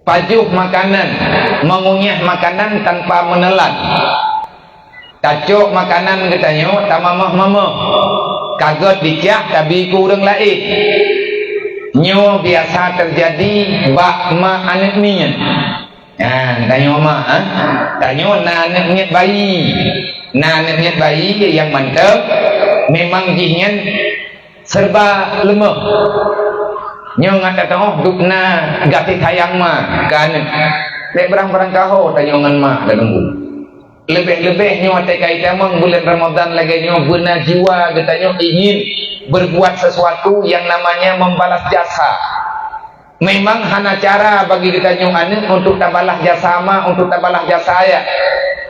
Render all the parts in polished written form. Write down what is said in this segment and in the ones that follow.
pajuh makanan, mengunyah makanan tanpa menelan, tacuk makanan katanya tak mamah-mamah, kaget dicak tapi kurang lain. Nyo biasa terjadi bak ma anak niat. Tanya mak, tanya anak niat bayi. Anak niat bayi yang mantap memang jihnyan serba lemah. Nyo ngatakan oh dukna gati sayang mak kan. Lek barang-barang kau tanya ngan mak dah nunggu. Lebih-lebih nyo atai kaitan bulan Ramadan lagi nyo benar jiwa katanya ingin berbuat sesuatu yang namanya membalas jasa. Memang hana cara bagi kita nyungan untuk tabalah jasa ma, untuk tabalah jasa saya.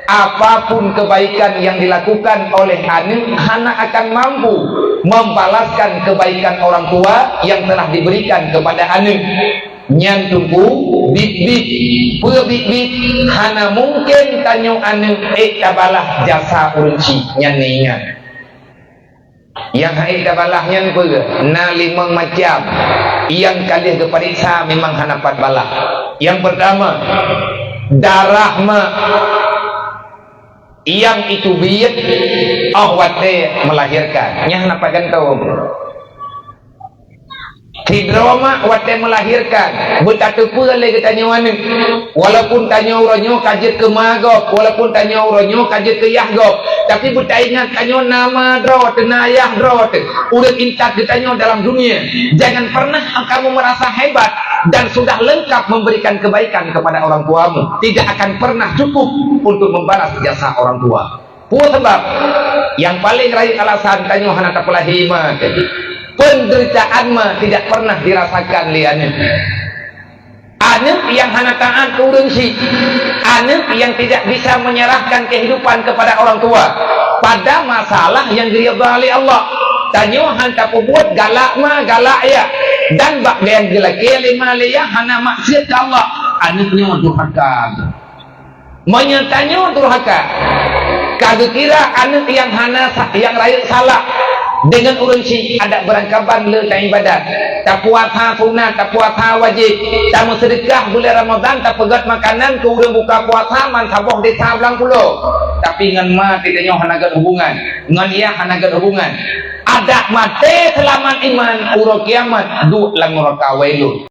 Apapun kebaikan yang dilakukan oleh anu, hana akan mampu membalaskan kebaikan orang tua yang telah diberikan kepada anu. Nyan tunggu bit-bit, pura bit-bit, hana mungkin tanyo anu tabalah jasa urunci nyan ingat. Yang haid balahnya apa? Na 5 macam. Yang kali keperiksa memang hanapat balah. Yang pertama, darah yang itu biat awate melahirkan. Yang hanapat kan tahu. Hidroma wate melahirkan. Betatu pula lagi tanya mana. Walaupun tanya uranyo kajet ke magok, walaupun tanya uranyo kajet ke yahgok, tapi betai ingat tanya nama drot, nayah drot. Udah intak ditanya dalam dunia. Jangan pernah kamu merasa hebat dan sudah lengkap memberikan kebaikan kepada orang tuamu. Tidak akan pernah cukup untuk membalas jasa orang tua. Puas sebab yang paling raih alasan tanya hana tapulahima. Penderitaan mah tidak pernah dirasakan liane. Anak yang hana taat urunsi, anak yang tidak bisa menyerahkan kehidupan kepada orang tua pada masalah yang diridhai Allah. Tanyo hanta buat galak mah galak ya, dan bak yang gelake lima ya hana maksiat ke Allah. Anaknya durhaka, menyatanya durhaka. Kagak kira anak yang hana yang rakyat salah dengan urunsi ada berangkapan le tak ibadat, tak puasa sunat, tak puasa wajib, tak sedekah bulan Ramadan, tak pegat makanan ke urang buka puasa man saboh di sablang pulo. Tapi ngan ma tidaknya hanagat hubungan, ngan ia hanagat hubungan. Ada mate selamat iman uro kiamat du lang uro kawelu.